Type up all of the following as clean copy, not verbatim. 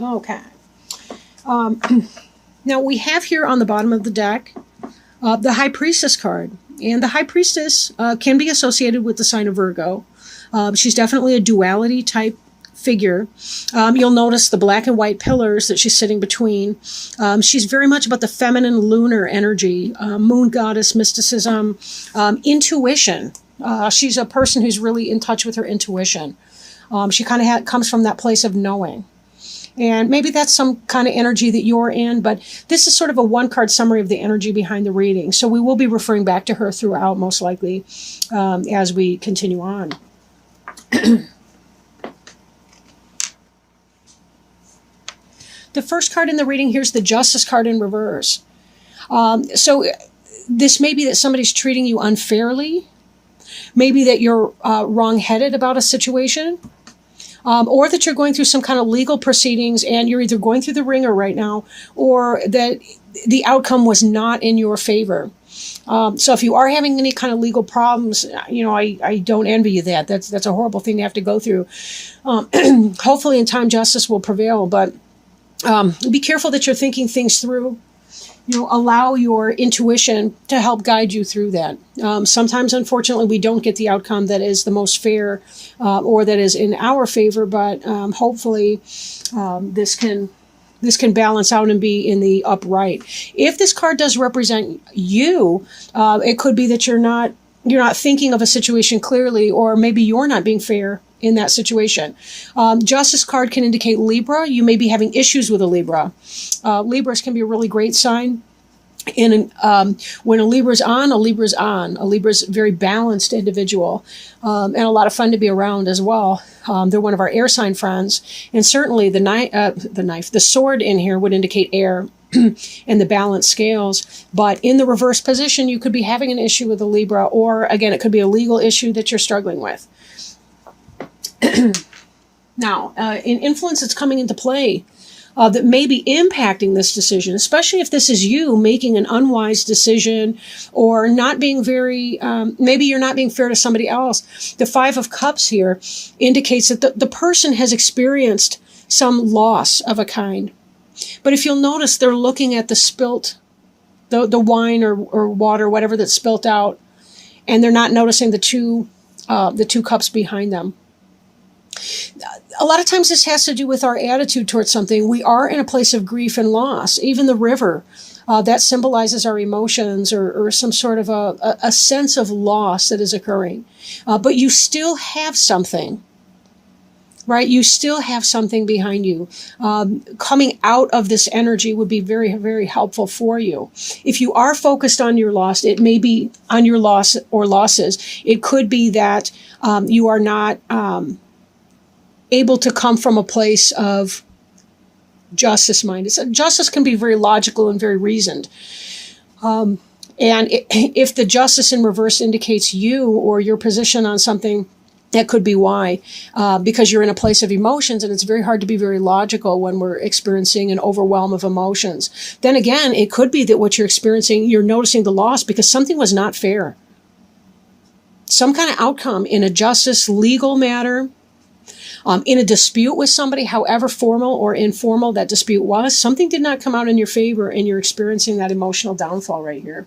Okay. Um, Now we have here on the bottom of the deck the High Priestess card. And the High Priestess can be associated with the sign of Virgo. She's definitely a duality type figure. You'll notice the black and white pillars that she's sitting between. She's very much about the feminine lunar energy, moon goddess, mysticism, intuition. She's a person who's really in touch with her intuition. She kind of comes from that place of knowing. And maybe that's some kind of energy that you're in, but this is sort of a one-card summary of the energy behind the reading. So we will be referring back to her throughout, most likely, as we continue on. The first card in the reading, here's the Justice card in reverse. So this may be that somebody's treating you unfairly. Maybe that you're wrong-headed about a situation. Or that you're going through some kind of legal proceedings and you're either going through the ringer right now or that the outcome was not in your favor. So if you are having any kind of legal problems, I don't envy you that. That's a horrible thing to have to go through. Hopefully in time justice will prevail, but be careful that you're thinking things through. Allow your intuition to help guide you through that. Sometimes, unfortunately, we don't get the outcome that is the most fair or that is in our favor, but hopefully this can balance out and be in the upright. If this card does represent you, it could be that you're not thinking of a situation clearly, or maybe you're not being fair in that situation. Justice card can indicate Libra. You may be having issues with a Libra. Libras can be a really great sign. And when a Libra's on, a Libra's on. A Libra's a very balanced individual and a lot of fun to be around as well. They're one of our air sign friends. And certainly the sword in here would indicate air and the balance scales. But in the reverse position, you could be having an issue with a Libra, or again, it could be a legal issue that you're struggling with. Now, in influence that's coming into play that may be impacting this decision, especially if this is you making an unwise decision or not being very, maybe you're not being fair to somebody else. The Five of Cups here indicates that the person has experienced some loss of a kind. But if you'll notice, they're looking at the spilt, the wine or water, whatever that's spilt out, and they're not noticing the two cups behind them. A lot of times this has to do with our attitude towards something. We are in a place of grief and loss. Even the river, that symbolizes our emotions or some sort of a sense of loss that is occurring. But you still have something, right? You still have something behind you. Coming out of this energy would be very, very helpful for you. If you are focused on your loss, it may be on your loss or losses. It could be that you are not able to come from a place of justice mind. Justice can be very logical and very reasoned. And if the justice in reverse indicates you or your position on something, that could be why, because you're in a place of emotions, and it's very hard to be very logical when we're experiencing an overwhelm of emotions. Then again, it could be that what you're experiencing, you're noticing the loss because something was not fair. Some kind of outcome in a justice legal matter, in a dispute with somebody, however formal or informal that dispute was, something did not come out in your favor and you're experiencing that emotional downfall right here.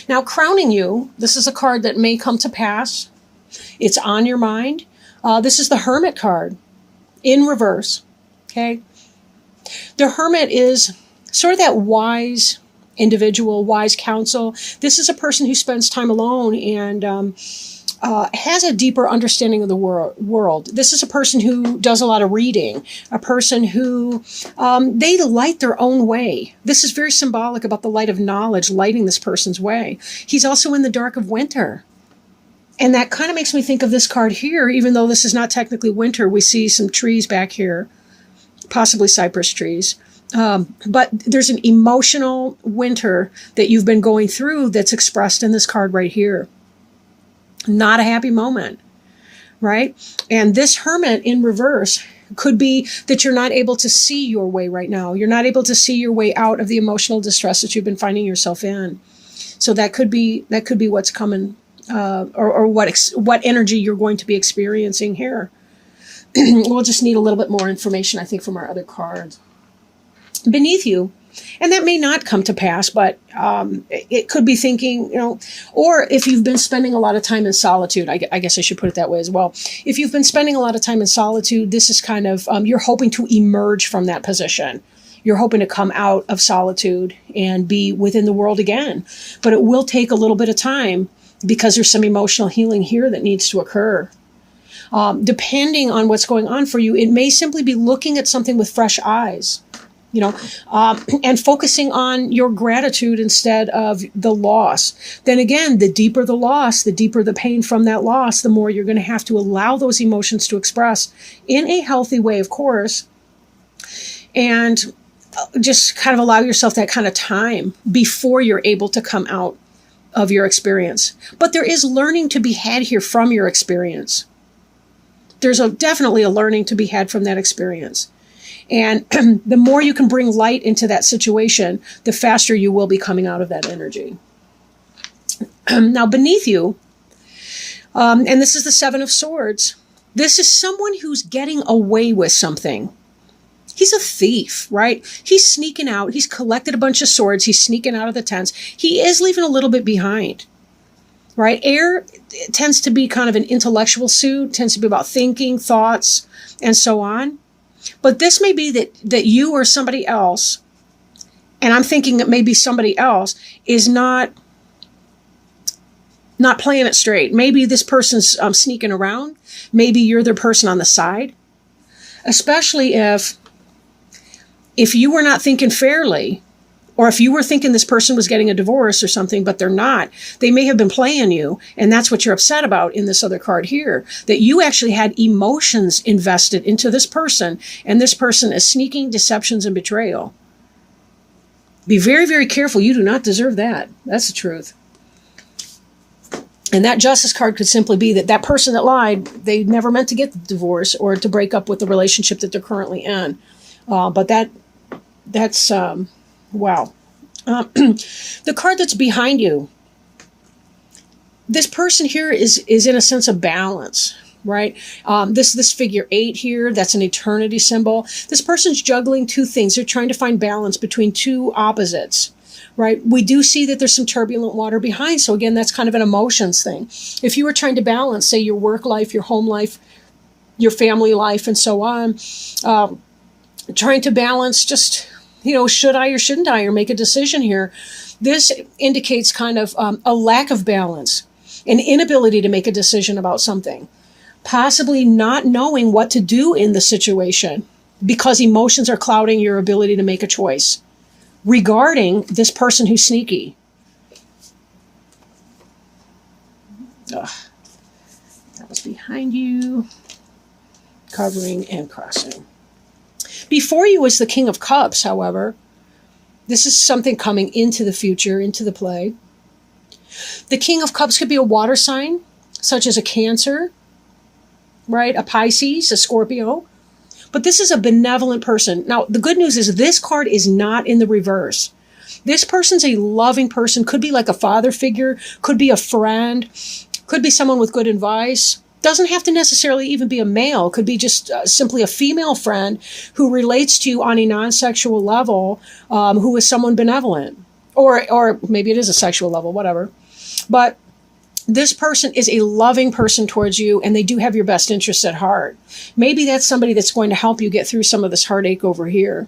Now, crowning you, this is a card that may come to pass. It's on your mind. This is the Hermit card in reverse, okay? The Hermit is sort of that wise individual, wise counsel. This is a person who spends time alone and has a deeper understanding of the world. This is a person who does a lot of reading, a person who, they light their own way. This is very symbolic about the light of knowledge lighting this person's way. He's also in the dark of winter. And that kind of makes me think of this card here, even though this is not technically winter. We see some trees back here, possibly cypress trees. But there's an emotional winter that you've been going through that's expressed in this card right here. Not a happy moment, right? And this Hermit in reverse could be that you're not able to see your way right now. You're not able to see your way out of the emotional distress that you've been finding yourself in. So that could be what's coming, or what energy you're going to be experiencing here. we'll just need a little bit more information, I think, from our other cards. Beneath you, and that may not come to pass, but it could be thinking, or if you've been spending a lot of time in solitude, I guess I should put it that way as well. If you've been spending a lot of time in solitude, this is kind of, you're hoping to emerge from that position. You're hoping to come out of solitude and be within the world again. But it will take a little bit of time because there's some emotional healing here that needs to occur. Depending on what's going on for you, it may simply be looking at something with fresh eyes. And focusing on your gratitude instead of the loss. Then again, the deeper the loss, the deeper the pain from that loss, the more you're going to have to allow those emotions to express in a healthy way, of course, and just kind of allow yourself that kind of time before you're able to come out of your experience. But there is learning to be had here from your experience. There's definitely a learning to be had from that experience. And the more you can bring light into that situation, the faster you will be coming out of that energy. Now, beneath you, and this is the Seven of Swords, this is someone who's getting away with something. He's a thief, right? He's sneaking out. He's collected a bunch of swords. He's sneaking out of the tents. He is leaving a little bit behind, right? Air tends to be kind of an intellectual suit, tends to be about thinking, thoughts, and so on. But this may be that you or somebody else, and I'm thinking that maybe somebody else is not playing it straight. Maybe this person's sneaking around. Maybe you're the person on the side. Especially if you were not thinking fairly, or if you were thinking this person was getting a divorce or something, but they're not, they may have been playing you. And that's what you're upset about in this other card here, that you actually had emotions invested into this person. And this person is sneaking, deceptions, and betrayal. Be very, very careful. You do not deserve that. That's the truth. And that Justice card could simply be that person that lied, they never meant to get the divorce or to break up with the relationship that they're currently in. But that's wow. The card that's behind you, this person here is in a sense of balance, right? This figure 8 here, that's an eternity symbol. This person's juggling two things. They're trying to find balance between two opposites, right? We do see that there's some turbulent water behind. So again, that's kind of an emotions thing. If you were trying to balance, say, your work life, your home life, your family life, and so on, trying to balance just, should I or shouldn't I, or make a decision here? This indicates kind of a lack of balance, an inability to make a decision about something, possibly not knowing what to do in the situation because emotions are clouding your ability to make a choice regarding this person who's sneaky. Ugh. That was behind you, covering and crossing. Before you is the King of Cups, however. This is something coming into the future, into the play. The King of Cups could be a water sign, such as a Cancer, right? A Pisces, a Scorpio. But this is a benevolent person. Now, the good news is this card is not in the reverse. This person's a loving person, could be like a father figure, could be a friend, could be someone with good advice. Doesn't have to necessarily even be a male. Could be just simply a female friend who relates to you on a non-sexual level, who is someone benevolent. Or maybe it is a sexual level, whatever. But this person is a loving person towards you, and they do have your best interests at heart. Maybe that's somebody that's going to help you get through some of this heartache over here,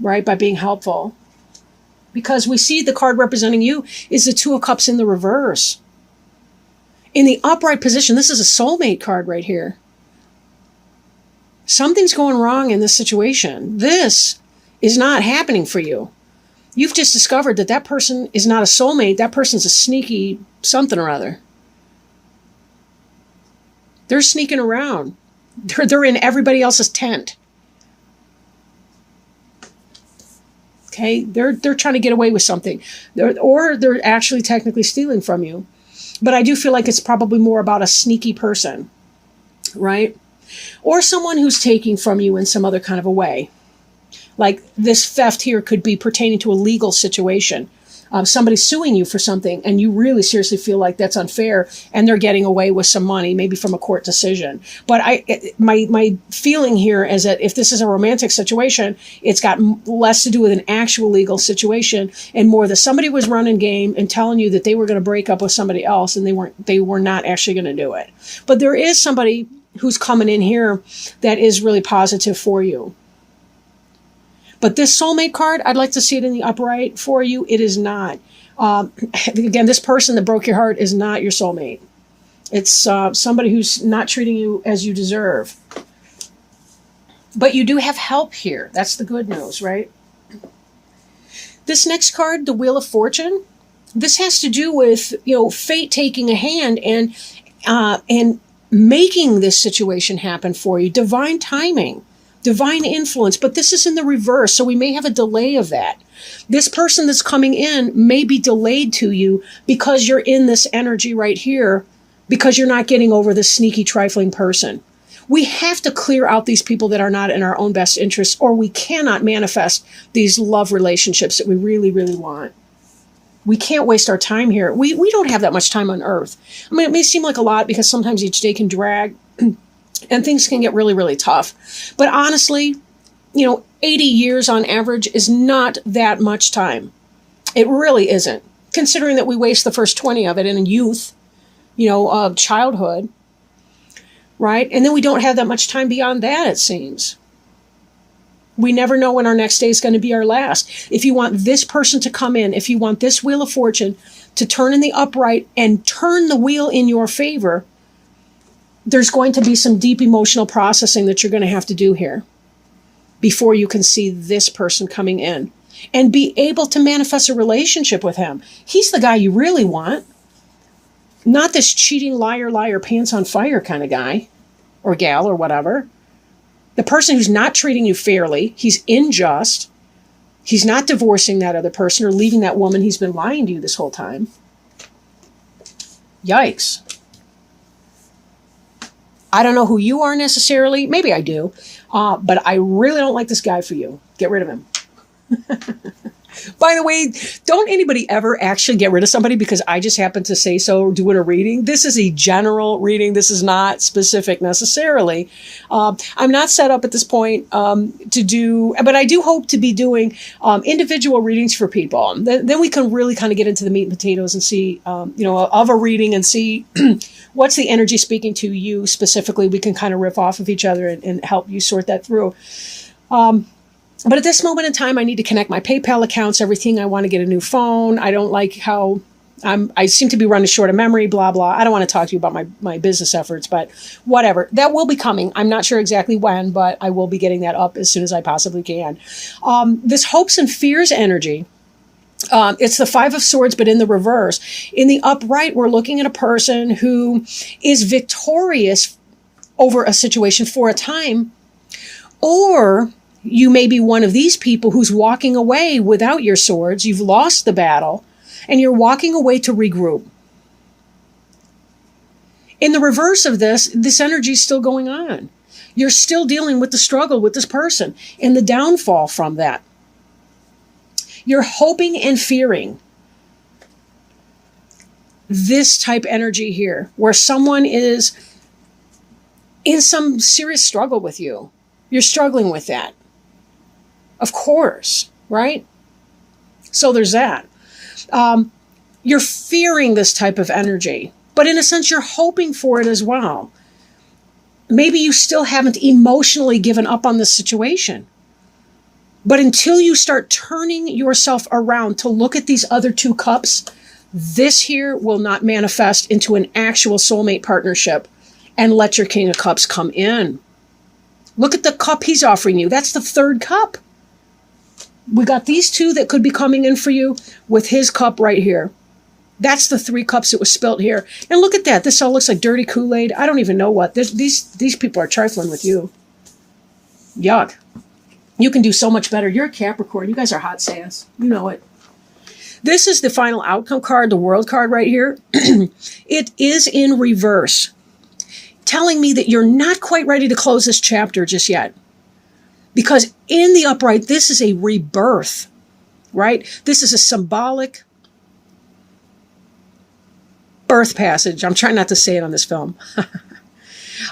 right, by being helpful. Because we see the card representing you is the Two of Cups in the reverse. In the upright position, this is a soulmate card right here. Something's going wrong in this situation. This is not happening for you. You've just discovered that person is not a soulmate. That person's a sneaky something or other. They're sneaking around. They're in everybody else's tent. Okay? They're trying to get away with something. Or they're actually technically stealing from you. But I do feel like it's probably more about a sneaky person, right? Or someone who's taking from you in some other kind of a way. Like this theft here could be pertaining to a legal situation. somebody's suing you for something and you really seriously feel like that's unfair and they're getting away with some money, maybe from a court decision. But my feeling here is that if this is a romantic situation, it's got less to do with an actual legal situation and more that somebody was running game and telling you that they were going to break up with somebody else and they were not actually going to do it. But there is somebody who's coming in here that is really positive for you. But this soulmate card, I'd like to see it in the upright for you. It is not. Again, this person that broke your heart is not your soulmate. It's somebody who's not treating you as you deserve. But you do have help here. That's the good news, right? This next card, the Wheel of Fortune, this has to do with, fate taking a hand and making this situation happen for you. Divine timing, divine influence, but this is in the reverse, so we may have a delay of that. This person that's coming in may be delayed to you because you're in this energy right here, because you're not getting over this sneaky, trifling person. We have to clear out these people that are not in our own best interests, or we cannot manifest these love relationships that we really, really want. We can't waste our time here. We don't have that much time on Earth. I mean, it may seem like a lot because sometimes each day can drag and things can get really, really tough. But honestly, 80 years on average is not that much time. It really isn't, considering that we waste the first 20 of it in youth, childhood, right? And then we don't have that much time beyond that, it seems. We never know when our next day is going to be our last. If you want this person to come in, if you want this Wheel of Fortune to turn in the upright and turn the wheel in your favor, there's going to be some deep emotional processing that you're going to have to do here before you can see this person coming in and be able to manifest a relationship with him. He's the guy you really want, not this cheating, liar, pants on fire kind of guy or gal or whatever. The person who's not treating you fairly, he's unjust, he's not divorcing that other person or leaving that woman he's been lying to you this whole time. Yikes. I don't know who you are necessarily. Maybe I do. But I really don't like this guy for you. Get rid of him. By the way, don't anybody ever actually get rid of somebody because I just happen to say so doing a reading. This is a general reading. This is not specific necessarily. I'm not set up at this point to do, but I do hope to be doing individual readings for people. Then we can really kind of get into the meat and potatoes and see, of a reading and see what's the energy speaking to you specifically. We can kind of riff off of each other and help you sort that through. But at this moment in time, I need to connect my PayPal accounts, everything. I want to get a new phone. I don't like how I seem to be running short of memory, blah, blah. I don't want to talk to you about my business efforts, but whatever. That will be coming. I'm not sure exactly when, but I will be getting that up as soon as I possibly can. This hopes and fears energy, it's the Five of Swords, but in the reverse. In the upright, we're looking at a person who is victorious over a situation for a time, or you may be one of these people who's walking away without your swords. You've lost the battle, and you're walking away to regroup. In the reverse of this energy is still going on. You're still dealing with the struggle with this person and the downfall from that. You're hoping and fearing this type energy here, where someone is in some serious struggle with you. You're struggling with that. Of course, right? So there's that. You're fearing this type of energy, but in a sense, you're hoping for it as well. Maybe you still haven't emotionally given up on this situation. But until you start turning yourself around to look at these other two cups, this here will not manifest into an actual soulmate partnership and let your King of Cups come in. Look at the cup he's offering you. That's the third cup. We got these two that could be coming in for you with his cup right here. That's the three cups that was spilt here. And look at that. This all looks like dirty Kool-Aid. I don't even know what. These people are trifling with you. Yuck. You can do so much better. You're a Capricorn. You guys are hot sass. You know it. This is the final outcome card, the World card right here. It is in reverse, telling me that you're not quite ready to close this chapter just yet. Because in the upright, this is a rebirth, right? This is a symbolic Earth passage. I'm trying not to say it on this film.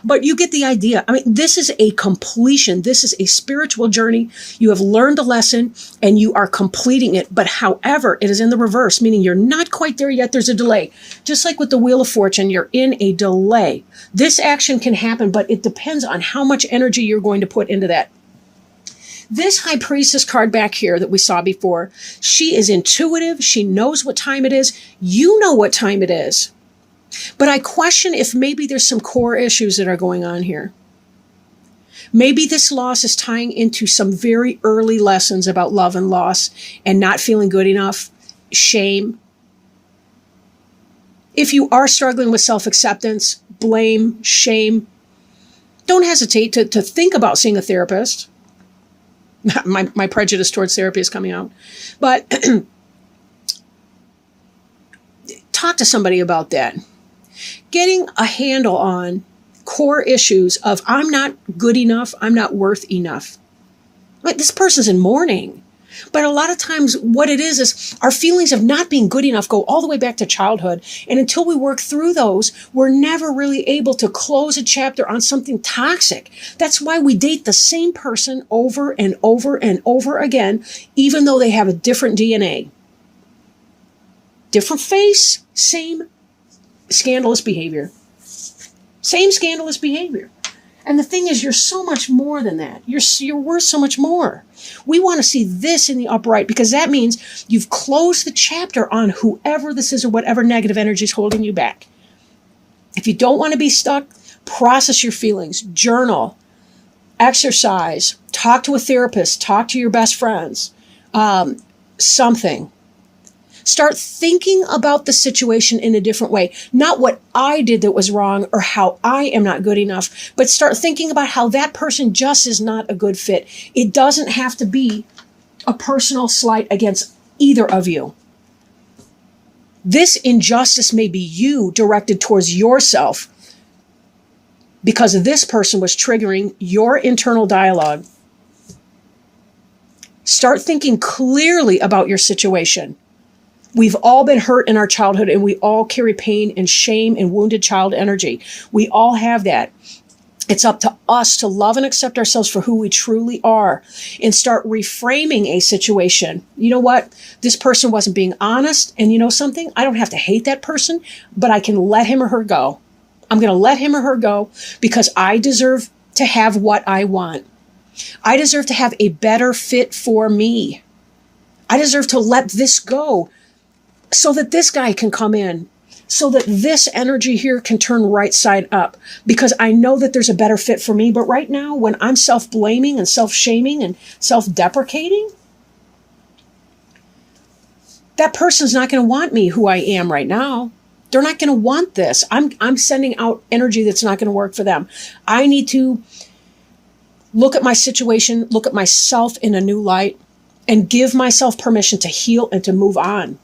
But you get the idea. I mean, this is a completion. This is a spiritual journey. You have learned a lesson and you are completing it. But however, it is in the reverse, meaning you're not quite there yet. There's a delay. Just like with the Wheel of Fortune, you're in a delay. This action can happen, but it depends on how much energy you're going to put into that. This High Priestess card back here that we saw before, she is intuitive. She knows what time it is. You know what time it is. But I question if maybe there's some core issues that are going on here. Maybe this loss is tying into some very early lessons about love and loss and not feeling good enough, shame. If you are struggling with self-acceptance, blame, shame, don't hesitate to think about seeing a therapist. My prejudice towards therapy is coming out. But talk to somebody about that. Getting a handle on core issues of I'm not good enough, I'm not worth enough. Like, this person's in mourning. But a lot of times what it is our feelings of not being good enough go all the way back to childhood. And until we work through those, we're never really able to close a chapter on something toxic. That's why we date the same person over and over and over again, even though they have a different DNA. Different face, same scandalous behavior. Same scandalous behavior. And the thing is, you're so much more than that. You're worth so much more. We want to see this in the upright because that means you've closed the chapter on whoever this is or whatever negative energy is holding you back. If you don't want to be stuck, process your feelings, journal, exercise, talk to a therapist, talk to your best friends, something. Start thinking about the situation in a different way. Not what I did that was wrong or how I am not good enough, but start thinking about how that person just is not a good fit. It doesn't have to be a personal slight against either of you. This injustice may be you directed towards yourself because this person was triggering your internal dialogue. Start thinking clearly about your situation. We've all been hurt in our childhood and we all carry pain and shame and wounded child energy. We all have that. It's up to us to love and accept ourselves for who we truly are and start reframing a situation. You know what? This person wasn't being honest. And you know something? I don't have to hate that person, but I can let him or her go. I'm going to let him or her go because I deserve to have what I want. I deserve to have a better fit for me. I deserve to let this go so that this guy can come in, so that this energy here can turn right side up, because I know that there's a better fit for me. But right now, when I'm self-blaming and self-shaming and self-deprecating, that person's not going to want me who I am right now. They're not going to want this. I'm sending out energy that's not going to work for them. I need to look at my situation, look at myself in a new light, and give myself permission to heal and to move on.